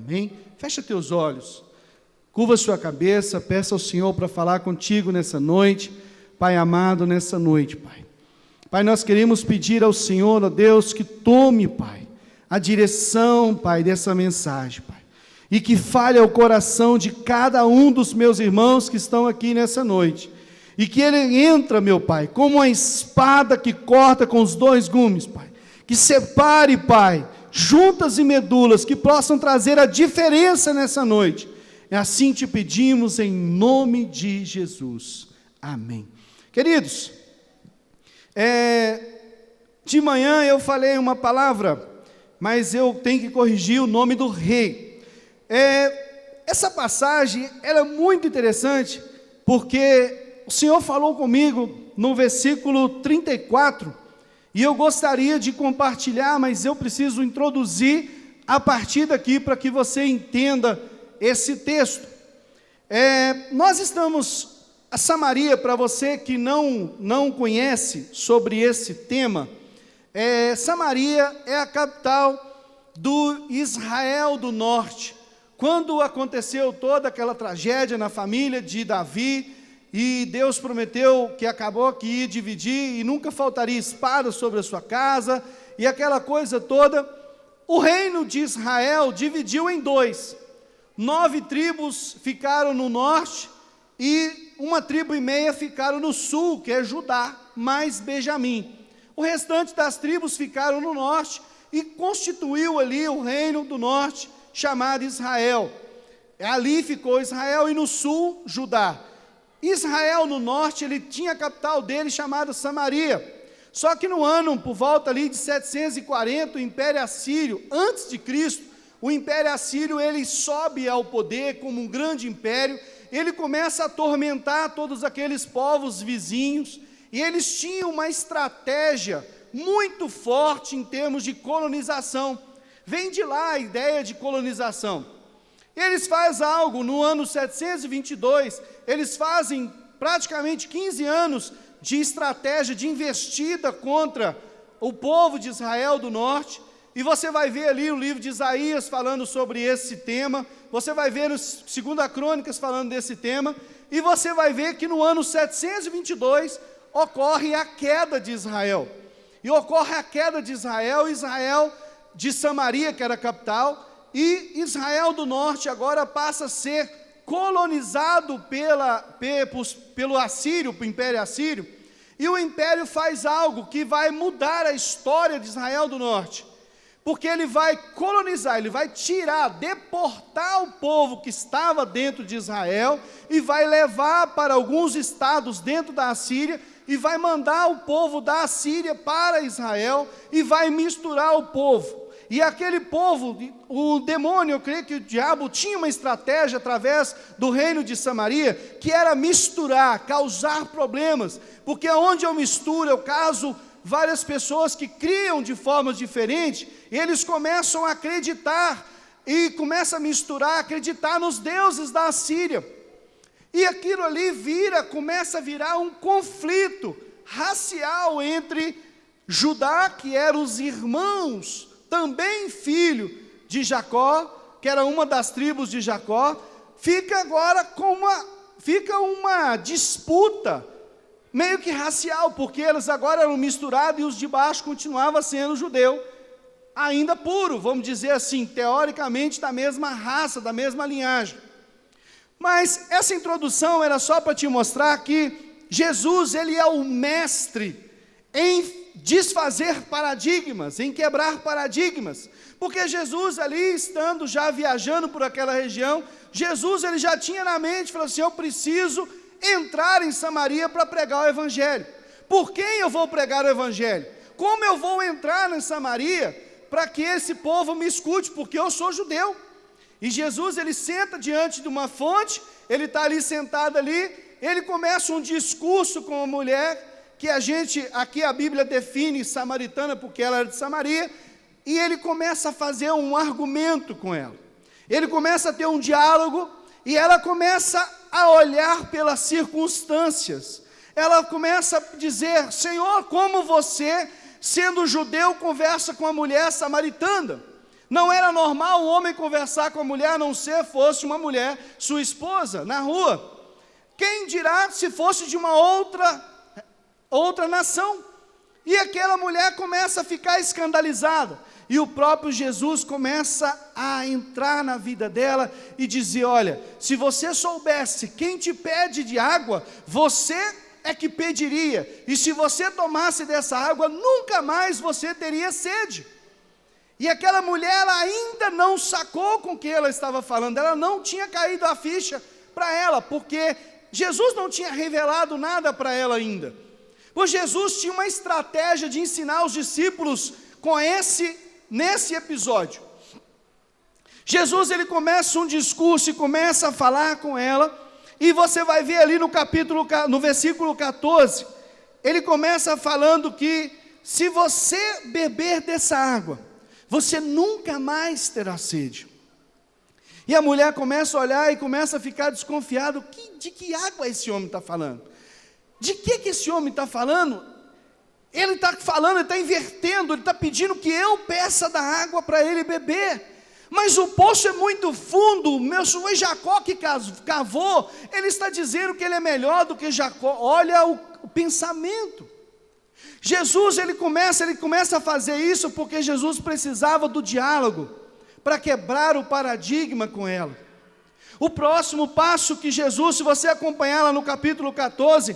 Amém? Fecha teus olhos, curva sua cabeça, peça ao Senhor para falar contigo nessa noite. Pai amado, nessa noite, Pai. Pai, nós queremos pedir ao Senhor, ó Deus, que tome, Pai, a direção, Pai, dessa mensagem, Pai. E que fale ao coração de cada um dos meus irmãos que estão aqui nessa noite. E que ele entra, meu Pai, como uma espada que corta com os dois gumes, Pai. Que separe, Pai, juntas e medulas, que possam trazer a diferença nessa noite. E assim te pedimos em nome de Jesus. Amém. Queridos, de manhã eu falei uma palavra, mas eu tenho que corrigir o nome do rei. Essa passagem ela é muito interessante, porque o Senhor falou comigo no versículo 34, e eu gostaria de compartilhar, mas eu preciso introduzir a partir daqui, para que você entenda esse texto. Nós estamos... A Samaria, para você que não conhece sobre esse tema, Samaria é a capital do Israel do Norte. Quando aconteceu toda aquela tragédia na família de Davi, e Deus prometeu que acabou que ia dividir, e nunca faltaria espada sobre a sua casa, e aquela coisa toda, o reino de Israel dividiu em dois. 9 tribos ficaram no norte, e 1,5 tribo ficaram no sul, que é Judá, mais Benjamim. O restante das tribos ficaram no norte, e constituiu ali o reino do norte, chamado Israel. Ali ficou Israel, e no sul, Judá. Israel no norte, ele tinha a capital dele, chamada Samaria. Só que no ano, por volta ali de 740, o Império Assírio, antes de Cristo, o Império Assírio, ele sobe ao poder como um grande império. Ele começa a atormentar todos aqueles povos vizinhos, e eles tinham uma estratégia muito forte em termos de colonização. Vem de lá a ideia de colonização. Eles fazem algo no ano 722, eles fazem praticamente 15 anos de estratégia, de investida contra o povo de Israel do Norte, e você vai ver ali o livro de Isaías falando sobre esse tema, você vai ver os 2 Crônicas falando desse tema, e você vai ver que no ano 722 ocorre a queda de Israel. E ocorre a queda de Israel, Israel de Samaria, que era a capital, e Israel do Norte agora passa a ser colonizado pelo Assírio, pelo Império Assírio, e o Império faz algo que vai mudar a história de Israel do Norte. Porque ele vai colonizar, ele vai deportar o povo que estava dentro de Israel, e vai levar para alguns estados dentro da Assíria, e vai mandar o povo da Assíria para Israel, e vai misturar o povo. E aquele povo, o demônio, eu creio que o diabo tinha uma estratégia através do reino de Samaria, que era misturar, causar problemas, porque onde eu misturo, eu caso várias pessoas que criam de formas diferentes, eles começam a acreditar, e começam a misturar, acreditar nos deuses da Assíria, e aquilo ali começa a virar um conflito racial entre Judá, que eram os irmãos, também filho de Jacó, que era uma das tribos de Jacó, fica agora uma disputa, meio que racial, porque eles agora eram misturados, e os de baixo continuavam sendo judeu, ainda puro, vamos dizer assim, teoricamente da mesma raça, da mesma linhagem. Mas essa introdução era só para te mostrar que Jesus, ele é o mestre em desfazer paradigmas, em quebrar paradigmas, porque Jesus ali, estando já viajando por aquela região, Jesus ele já tinha na mente, falou assim, eu preciso entrar em Samaria para pregar o Evangelho. Por quem eu vou pregar o Evangelho? Como eu vou entrar em Samaria para que esse povo me escute? Porque eu sou judeu. E Jesus, ele senta diante de uma fonte, ele está ali sentado ali, ele começa um discurso com uma mulher, que aqui a Bíblia define samaritana, porque ela era de Samaria, e ele começa a fazer um argumento com ela. Ele começa a ter um diálogo, e ela começa a olhar pelas circunstâncias. Ela começa a dizer, Senhor, como você, sendo judeu, conversa com a mulher samaritana? Não era normal o homem conversar com a mulher, a não ser fosse uma mulher, sua esposa, na rua. Quem dirá se fosse de uma outra nação? E aquela mulher começa a ficar escandalizada. E o próprio Jesus começa a entrar na vida dela e dizer: olha, se você soubesse quem te pede de água, você é que pediria. E se você tomasse dessa água, nunca mais você teria sede. E aquela mulher, ela ainda não sacou com o que ela estava falando. Ela não tinha caído a ficha para ela, porque Jesus não tinha revelado nada para ela ainda. Pois Jesus tinha uma estratégia de ensinar os discípulos nesse episódio. Jesus, ele começa um discurso e começa a falar com ela, e você vai ver ali no versículo 14, ele começa falando que se você beber dessa água, você nunca mais terá sede. E a mulher começa a olhar e começa a ficar desconfiada: de que água esse homem está falando? De que esse homem está falando? Ele está falando, ele está invertendo, ele está pedindo que eu peça da água para ele beber. Mas o poço é muito fundo, foi Jacó que cavou, ele está dizendo que ele é melhor do que Jacó. Olha o pensamento. Jesus, ele começa a fazer isso porque Jesus precisava do diálogo, para quebrar o paradigma com ela. O próximo passo que Jesus, se você acompanhar lá no capítulo 14,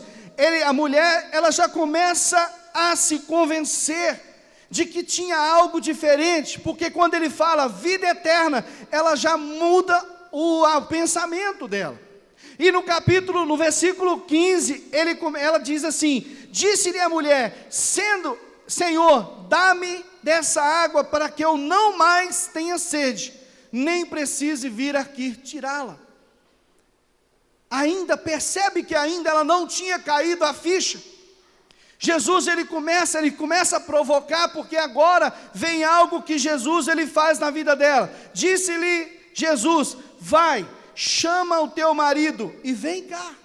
a mulher, ela já começa a se convencer de que tinha algo diferente, porque quando ele fala vida eterna, ela já muda o pensamento dela. E no versículo 15, ela diz assim: disse-lhe a mulher: Senhor, dá-me dessa água para que eu não mais tenha sede, nem precise vir aqui tirá-la. Ainda percebe que ainda ela não tinha caído a ficha. Jesus, ele começa a provocar, porque agora vem algo que Jesus, ele faz na vida dela. Disse-lhe Jesus: vai, chama o teu marido e vem cá.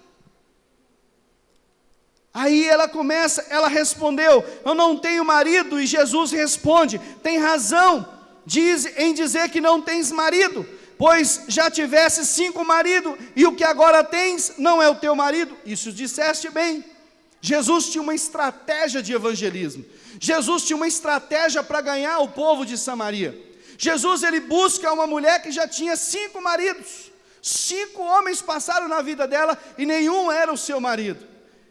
Aí ela respondeu: eu não tenho marido. E Jesus responde: tem razão em dizer que não tens marido, pois já tivesse 5 maridos, e o que agora tens não é o teu marido. Isso disseste bem. Jesus tinha uma estratégia de evangelismo. Jesus tinha uma estratégia para ganhar o povo de Samaria. Jesus, ele busca uma mulher que já tinha 5 maridos. 5 homens passaram na vida dela e nenhum era o seu marido.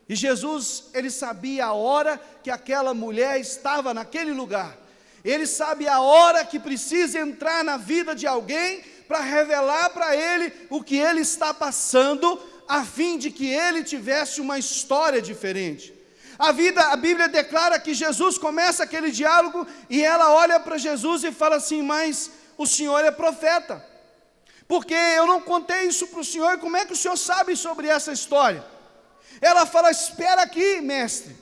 E Jesus, ele sabia a hora que aquela mulher estava naquele lugar. Ele sabe a hora que precisa entrar na vida de alguém para revelar para ele o que ele está passando, a fim de que ele tivesse uma história diferente. A Bíblia declara que Jesus começa aquele diálogo e ela olha para Jesus e fala assim: mas o senhor é profeta, porque eu não contei isso para o senhor, como é que o senhor sabe sobre essa história? Ela fala: espera aqui, mestre,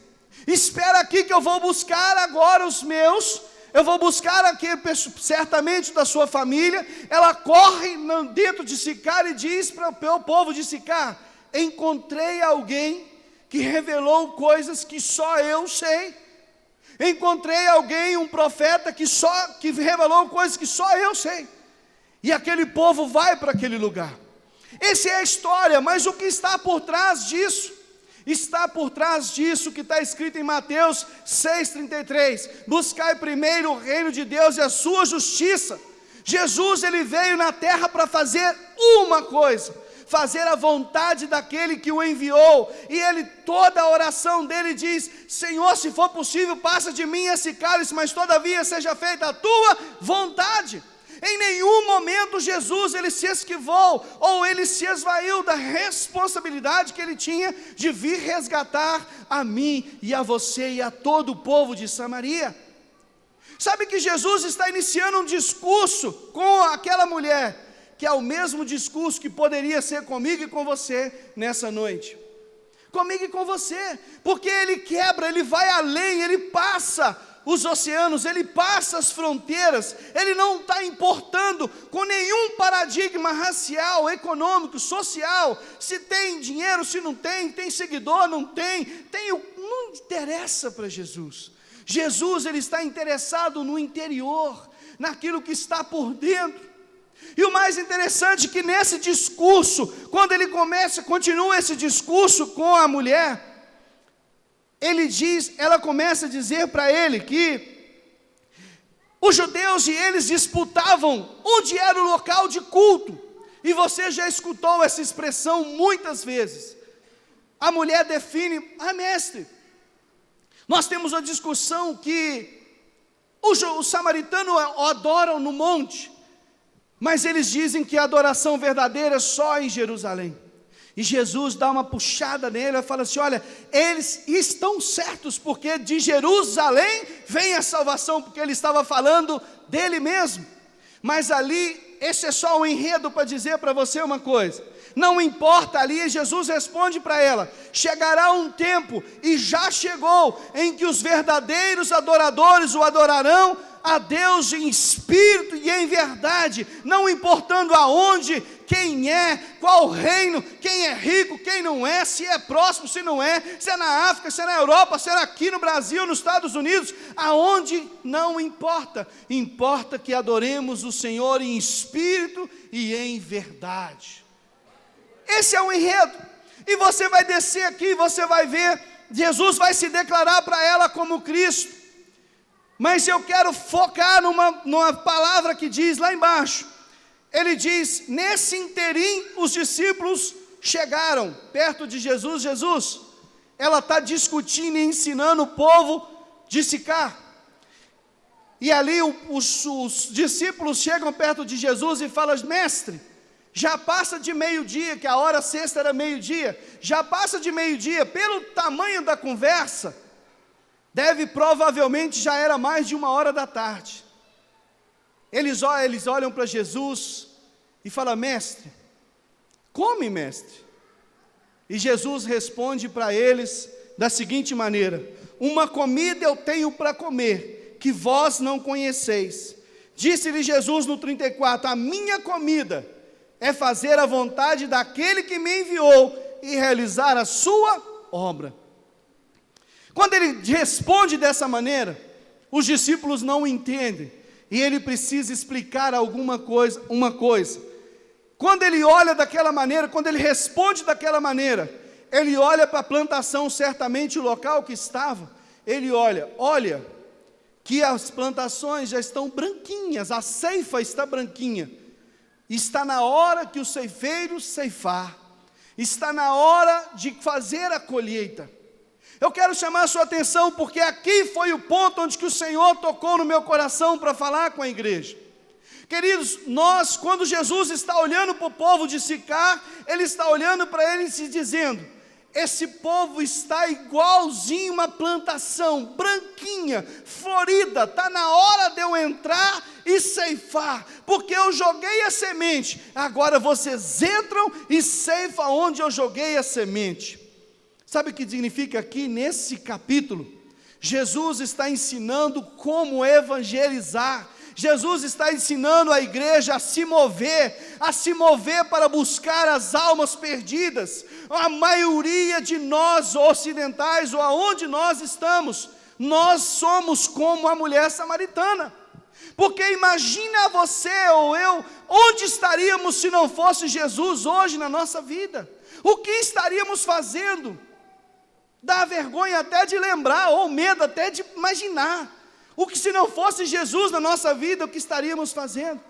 espera aqui que eu vou buscar agora eu vou buscar aqui certamente da sua família. Ela corre dentro de Sicar e diz para o povo de Sicar: encontrei alguém que revelou coisas que só eu sei. Encontrei alguém, um profeta que revelou coisas que só eu sei. E aquele povo vai para aquele lugar. Essa é a história, mas o que está por trás disso? Está por trás disso que está escrito em Mateus 6,33, buscai primeiro o reino de Deus e a sua justiça. Jesus, ele veio na terra para fazer uma coisa: fazer a vontade daquele que o enviou. E toda a oração dele diz: Senhor, se for possível, passa de mim esse cálice, mas todavia seja feita a tua vontade. Em nenhum momento Jesus, ele se esquivou, ou ele se esvaiu da responsabilidade que ele tinha de vir resgatar a mim e a você e a todo o povo de Samaria. Sabe que Jesus está iniciando um discurso com aquela mulher, que é o mesmo discurso que poderia ser comigo e com você nessa noite. Comigo e com você, porque ele quebra, ele vai além, ele passa os oceanos, ele passa as fronteiras. Ele não está importando com nenhum paradigma racial, econômico, social, se tem dinheiro, se não tem seguidor, não não interessa para Jesus. Jesus, ele está interessado no interior, naquilo que está por dentro. E o mais interessante é que nesse discurso, quando ele continua esse discurso com a mulher, ela começa a dizer para ele que os judeus e eles disputavam onde era o local de culto. E você já escutou essa expressão muitas vezes. A mulher define: mestre, nós temos uma discussão que os samaritanos adoram no monte, mas eles dizem que a adoração verdadeira é só em Jerusalém. E Jesus dá uma puxada nele e fala assim: olha, eles estão certos, porque de Jerusalém vem a salvação, porque ele estava falando dele mesmo. Mas ali, esse é só um enredo para dizer para você uma coisa. Não importa ali, Jesus responde para ela: chegará um tempo, e já chegou, em que os verdadeiros adoradores o adorarão a Deus em espírito e em verdade, não importando aonde, quem é, qual reino, quem é rico, quem não é, se é próximo, se não é, se é na África, se é na Europa, se é aqui no Brasil, nos Estados Unidos, aonde não importa, importa que adoremos o Senhor em espírito e em verdade. Esse é o enredo. E você vai descer aqui, você vai ver, Jesus vai se declarar para ela como Cristo. Mas eu quero focar numa palavra que diz lá embaixo. Ele diz: nesse interim os discípulos chegaram perto de Jesus. Ela está discutindo e ensinando o povo de Sicar. E ali os discípulos chegam perto de Jesus e falam: mestre, já passa de meio-dia, que a hora sexta era meio-dia, já passa de meio-dia, pelo tamanho da conversa, provavelmente já era mais de 1h da tarde. Eles olham para Jesus e falam: mestre, come, mestre. E Jesus responde para eles da seguinte maneira: uma comida eu tenho para comer, que vós não conheceis. Disse-lhe Jesus no 34: a minha comida é fazer a vontade daquele que me enviou e realizar a sua obra. Quando ele responde dessa maneira, os discípulos não entendem, e ele precisa explicar uma coisa. Quando ele olha daquela maneira, quando ele responde daquela maneira, ele olha para a plantação, certamente o local que estava, ele olha que as plantações já estão branquinhas, a ceifa está branquinha, está na hora que os ceifeiros ceifar, está na hora de fazer a colheita. Eu quero chamar a sua atenção, porque aqui foi o ponto onde que o Senhor tocou no meu coração para falar com a igreja. Queridos, quando Jesus está olhando para o povo de Sicar, Ele está olhando para eles e dizendo: esse povo está igualzinho uma plantação, branquinha, florida, está na hora de eu entrar e ceifar, porque eu joguei a semente, agora vocês entram e ceifam onde eu joguei a semente. Sabe o que significa aqui nesse capítulo? Jesus está ensinando como evangelizar. Jesus está ensinando a igreja a se mover para buscar as almas perdidas. A maioria de nós ocidentais, ou aonde nós estamos, nós somos como a mulher samaritana. Porque imagina você ou eu, onde estaríamos se não fosse Jesus hoje na nossa vida? O que estaríamos fazendo? Dá vergonha até de lembrar, ou medo até de imaginar. O que se não fosse Jesus na nossa vida, o que estaríamos fazendo?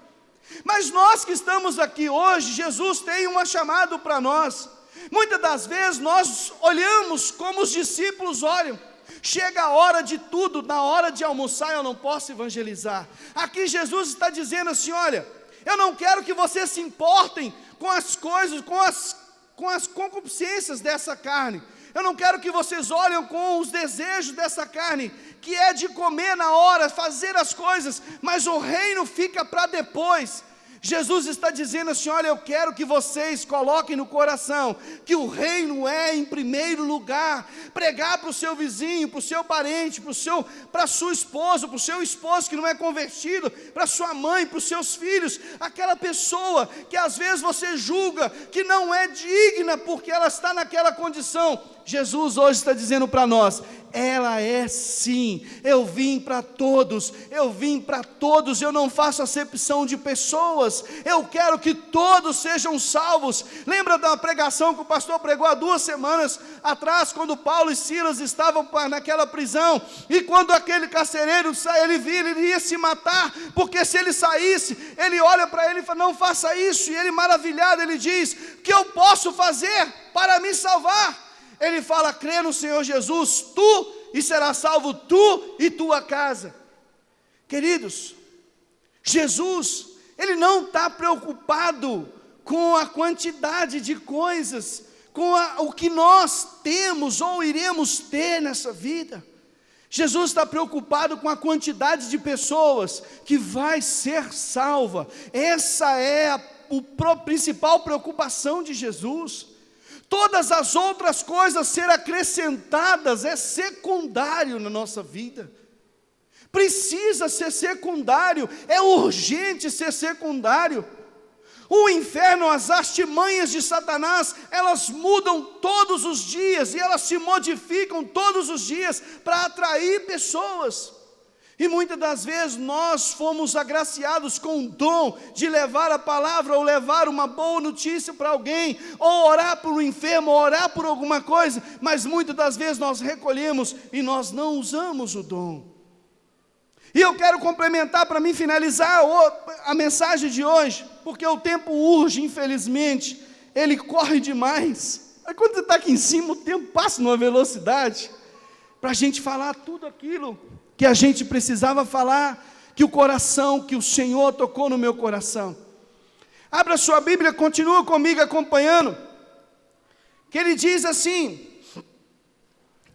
Mas nós que estamos aqui hoje, Jesus tem um chamado para nós. Muitas das vezes nós olhamos como os discípulos olham. Chega a hora de tudo, na hora de almoçar eu não posso evangelizar. Aqui Jesus está dizendo assim: olha, eu não quero que vocês se importem com as coisas, com as concupiscências dessa carne. Eu não quero que vocês olhem com os desejos dessa carne, que é de comer na hora, fazer as coisas, mas o reino fica para depois. Jesus está dizendo assim: olha, eu quero que vocês coloquem no coração que o reino é em primeiro lugar. Pregar para o seu vizinho, para o seu parente, para a sua esposa, para o seu esposo que não é convertido, para a sua mãe, para os seus filhos, aquela pessoa que às vezes você julga que não é digna porque ela está naquela condição. Jesus hoje está dizendo para nós, ela é sim, eu vim para todos, eu não faço acepção de pessoas, eu quero que todos sejam salvos. Lembra da pregação que o pastor pregou há 2 semanas atrás, quando Paulo e Silas estavam naquela prisão, e quando aquele carcereiro ele vira, ele ia se matar, porque se ele saísse, ele olha para ele e fala, não faça isso, e ele maravilhado, ele diz, o que eu posso fazer para me salvar? Ele fala, crê no Senhor Jesus, tu, e serás salvo tu e tua casa. Queridos, Jesus, Ele não está preocupado com a quantidade de coisas, com o que nós temos ou iremos ter nessa vida. Jesus está preocupado com a quantidade de pessoas que vai ser salva. Essa é a principal preocupação de Jesus. Todas as outras coisas ser acrescentadas é secundário na nossa vida. Precisa ser secundário, é urgente ser secundário. O inferno, as artimanhas de Satanás, elas mudam todos os dias e elas se modificam todos os dias para atrair pessoas. E muitas das vezes nós fomos agraciados com o dom de levar a palavra, ou levar uma boa notícia para alguém, ou orar por um enfermo, ou orar por alguma coisa, mas muitas das vezes nós recolhemos e nós não usamos o dom. E eu quero complementar para mim finalizar a mensagem de hoje, porque o tempo urge, infelizmente, ele corre demais. Aí quando você está aqui em cima, o tempo passa numa velocidade, para a gente falar tudo aquilo que a gente precisava falar, que o Senhor tocou no meu coração. Abra sua Bíblia, continua comigo acompanhando, que ele diz assim,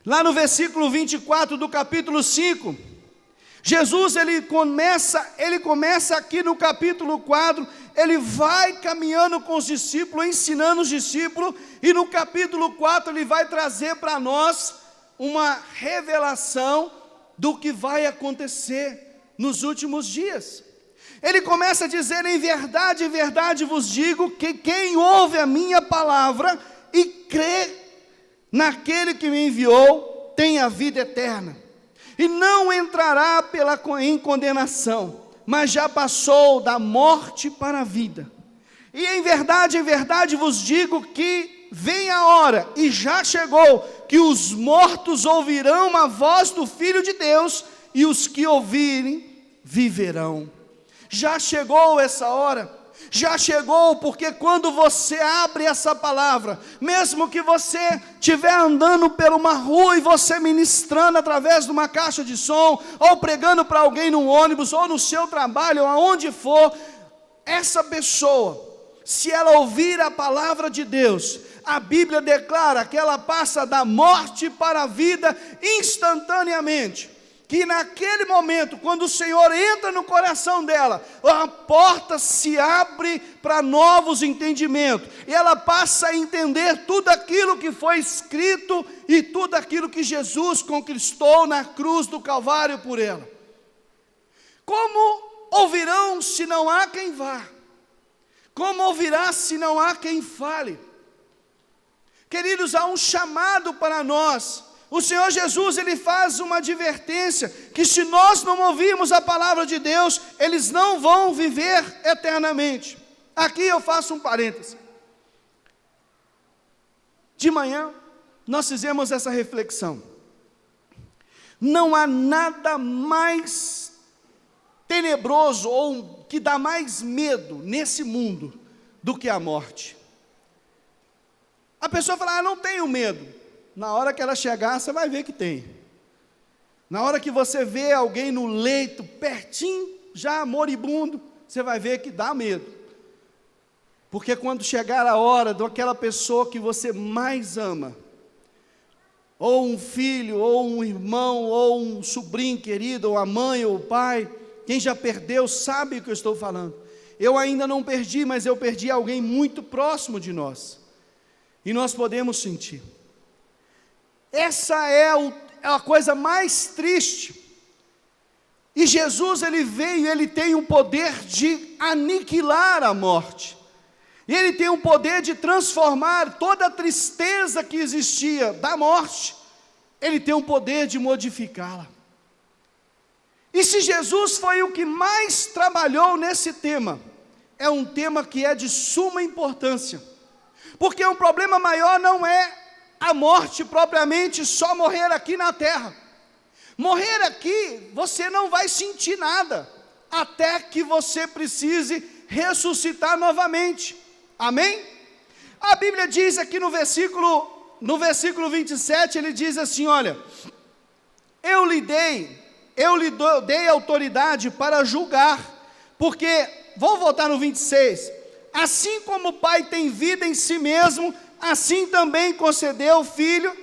lá no versículo 24 do capítulo 5, Jesus ele começa aqui no capítulo 4, ele vai caminhando com os discípulos, ensinando os discípulos, e no capítulo 4 ele vai trazer para nós uma revelação do que vai acontecer nos últimos dias. Ele começa a dizer, em verdade vos digo, que quem ouve a minha palavra e crê naquele que me enviou, tem a vida eterna, e não entrará em condenação, mas já passou da morte para a vida. E em verdade vos digo que vem a hora, e já chegou, que os mortos ouvirão a voz do Filho de Deus, e os que ouvirem, viverão. Já chegou essa hora, já chegou, porque quando você abre essa palavra, mesmo que você estiver andando por uma rua, e você ministrando através de uma caixa de som, ou pregando para alguém no ônibus, ou no seu trabalho, ou aonde for, essa pessoa, se ela ouvir a palavra de Deus, a Bíblia declara que ela passa da morte para a vida instantaneamente. Que naquele momento, quando o Senhor entra no coração dela, a porta se abre para novos entendimentos, e ela passa a entender tudo aquilo que foi escrito, e tudo aquilo que Jesus conquistou na cruz do Calvário por ela. Como ouvirão se não há quem vá? Como ouvirá se não há quem fale? Queridos, há um chamado para nós. O Senhor Jesus, Ele faz uma advertência, que se nós não ouvirmos a palavra de Deus, eles não vão viver eternamente. Aqui eu faço um parêntese. De manhã, nós fizemos essa reflexão. Não há nada mais tenebroso, ou que dá mais medo nesse mundo, do que a morte. A pessoa fala, não tenho medo. Na hora que ela chegar, você vai ver que tem. Na hora que você vê alguém no leito, pertinho, já moribundo, você vai ver que dá medo. Porque quando chegar a hora daquela pessoa que você mais ama, ou um filho, ou um irmão, ou um sobrinho querido, ou a mãe, ou o pai, quem já perdeu sabe o que eu estou falando. Eu ainda não perdi, mas eu perdi alguém muito próximo de nós. E nós podemos sentir. Essa é a coisa mais triste. E Jesus, Ele veio, Ele tem o poder de aniquilar a morte. E Ele tem o poder de transformar toda a tristeza que existia da morte, Ele tem o poder de modificá-la. E se Jesus foi o que mais trabalhou nesse tema, é um tema que é de suma importância, porque o problema maior não é a morte propriamente, só morrer aqui na terra. Morrer aqui, você não vai sentir nada, até que você precise ressuscitar novamente. Amém? A Bíblia diz aqui no versículo 27, ele diz assim, olha, eu lhe dei autoridade para julgar, porque, vou voltar no 26, assim como o Pai tem vida em si mesmo, assim também concedeu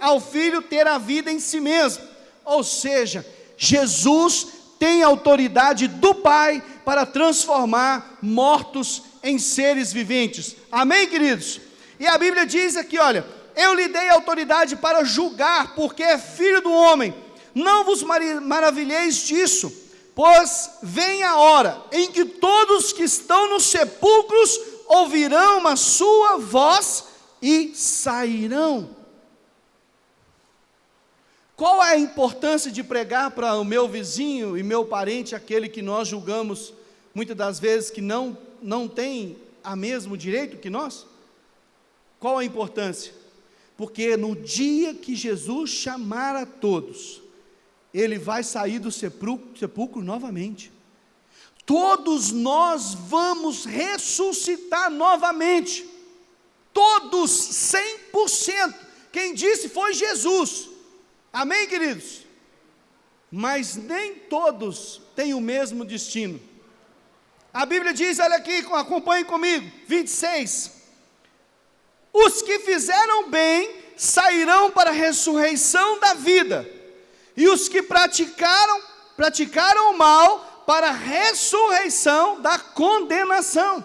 ao Filho ter a vida em si mesmo. Ou seja, Jesus tem autoridade do Pai para transformar mortos em seres viventes. Amém, queridos? E a Bíblia diz aqui, olha, eu lhe dei autoridade para julgar, porque é filho do homem. Não vos maravilheis disso, pois vem a hora em que todos que estão nos sepulcros ouvirão a sua voz e sairão. Qual é a importância de pregar para o meu vizinho e meu parente, aquele que nós julgamos muitas das vezes que não tem o mesmo direito que nós? Qual a importância? Porque no dia que Jesus chamar a todos, Ele vai sair do sepulcro novamente. Todos nós vamos ressuscitar novamente. Todos, 100%. Quem disse foi Jesus. Amém, queridos? Mas nem todos têm o mesmo destino. A Bíblia diz, olha aqui, acompanhe comigo, 26. Os que fizeram bem sairão para a ressurreição da vida, e os que praticaram o mal para a ressurreição da condenação.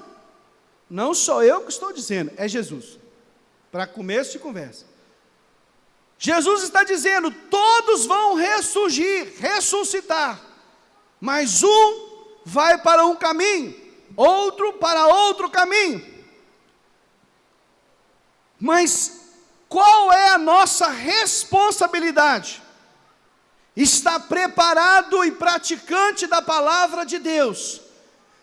Não sou eu que estou dizendo, é Jesus. Para começo de conversa. Jesus está dizendo, todos vão ressuscitar, mas um vai para um caminho, outro para outro caminho. Mas qual é a nossa responsabilidade? Estar preparado e praticante da palavra de Deus.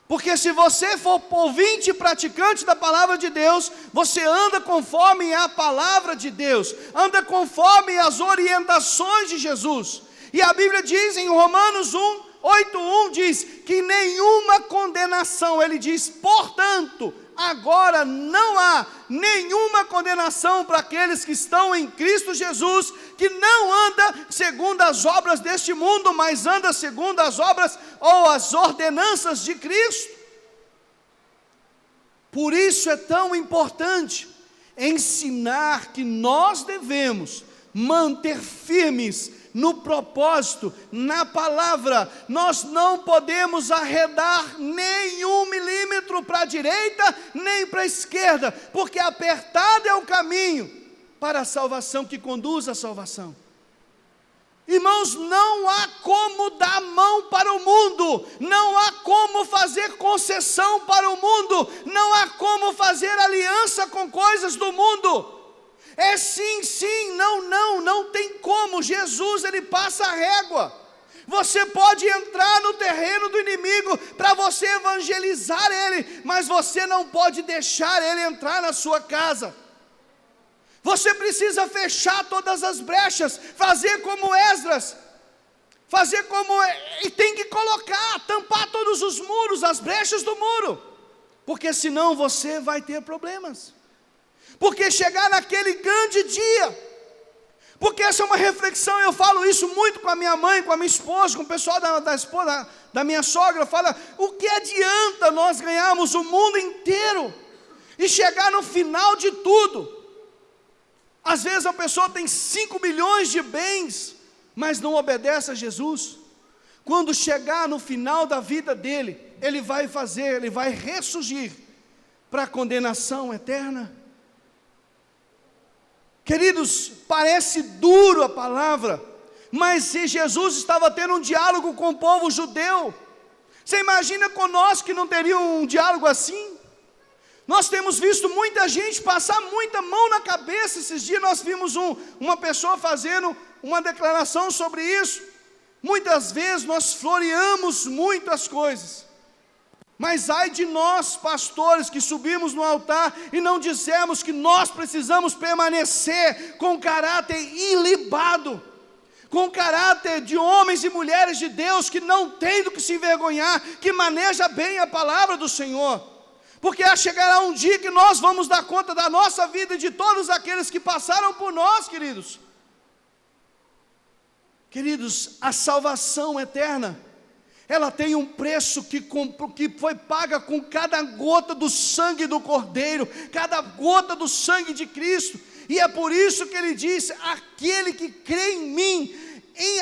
Porque se você for ouvinte e praticante da palavra de Deus, você anda conforme a palavra de Deus, anda conforme as orientações de Jesus. E a Bíblia diz em Romanos 8:1, diz que nenhuma condenação, ele diz, portanto, agora não há nenhuma condenação para aqueles que estão em Cristo Jesus, que não anda segundo as obras deste mundo, mas anda segundo as obras ou as ordenanças de Cristo. Por isso é tão importante ensinar que nós devemos manter firmes no propósito, na palavra. Nós não podemos arredar nem 1 milímetro para a direita, nem para a esquerda, porque apertado é o caminho para a salvação, que conduz à salvação. Irmãos, não há como dar mão para o mundo, não há como fazer concessão para o mundo, não há como fazer aliança com coisas do mundo. É sim, sim, não tem como. Jesus, ele passa a régua. Você pode entrar no terreno do inimigo para você evangelizar ele, mas você não pode deixar ele entrar na sua casa. Você precisa fechar todas as brechas, fazer como Esdras, e tem que tampar todos os muros, as brechas do muro, porque senão você vai ter problemas. Porque chegar naquele grande dia, porque essa é uma reflexão, eu falo isso muito com a minha mãe, com a minha esposa, com o pessoal da minha sogra, fala, o que adianta nós ganharmos o mundo inteiro, e chegar no final de tudo? Às vezes a pessoa tem 5 milhões de bens, mas não obedece a Jesus. Quando chegar no final da vida dele, ele vai ressurgir para a condenação eterna. Queridos, parece duro a palavra, mas se Jesus estava tendo um diálogo com o povo judeu, você imagina conosco que não teria um diálogo assim? Nós temos visto muita gente passar muita mão na cabeça. Esses dias nós vimos uma pessoa fazendo uma declaração sobre isso. Muitas vezes nós floreamos muito as coisas, mas ai de nós, pastores, que subimos no altar e não dissemos que nós precisamos permanecer com caráter ilibado, com caráter de homens e mulheres de Deus que não tem do que se envergonhar, que maneja bem a palavra do Senhor, porque chegará um dia que nós vamos dar conta da nossa vida e de todos aqueles que passaram por nós, queridos. Queridos, a salvação eterna, ela tem um preço que foi paga com cada gota do sangue do Cordeiro, cada gota do sangue de Cristo, e é por isso que ele disse: aquele que crê em mim,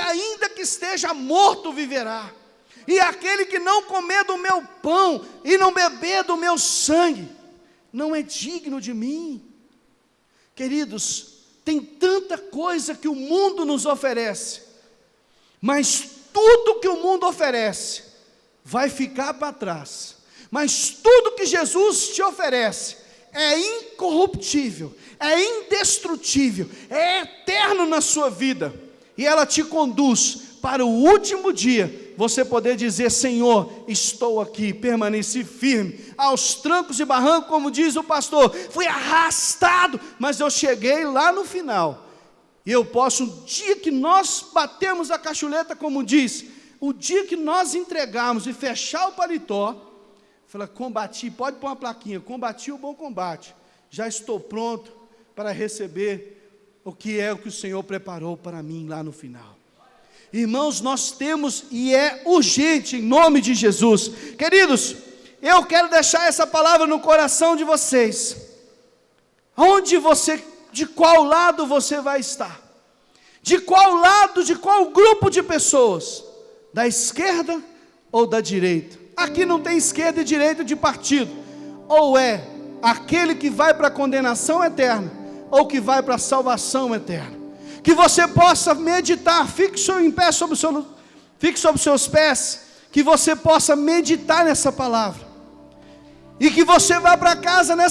ainda que esteja morto, viverá, e aquele que não comer do meu pão, e não beber do meu sangue, não é digno de mim. Queridos, tem tanta coisa que o mundo nos oferece, mas tudo que o mundo oferece vai ficar para trás, mas tudo que Jesus te oferece é incorruptível, é indestrutível, é eterno na sua vida, e ela te conduz para o último dia, você poder dizer: Senhor, estou aqui, permaneci firme, aos trancos e barrancos, como diz o pastor, fui arrastado, mas eu cheguei lá no final. E eu posso, um dia que nós batemos a cachuleta, como diz, o dia que nós entregarmos e fechar o paletó, fala: combati, pode pôr uma plaquinha, combati o bom combate, já estou pronto para receber o que o Senhor preparou para mim lá no final. Irmãos, nós temos, e é urgente, em nome de Jesus. Queridos, eu quero deixar essa palavra no coração de vocês. De qual lado você vai estar? De qual lado, de qual grupo de pessoas? Da esquerda ou da direita? Aqui não tem esquerda e direita de partido. Ou é aquele que vai para a condenação eterna, ou que vai para a salvação eterna. Que você possa meditar, fique em pé sobre os seus pés, que você possa meditar nessa palavra, e que você vá para casa nessa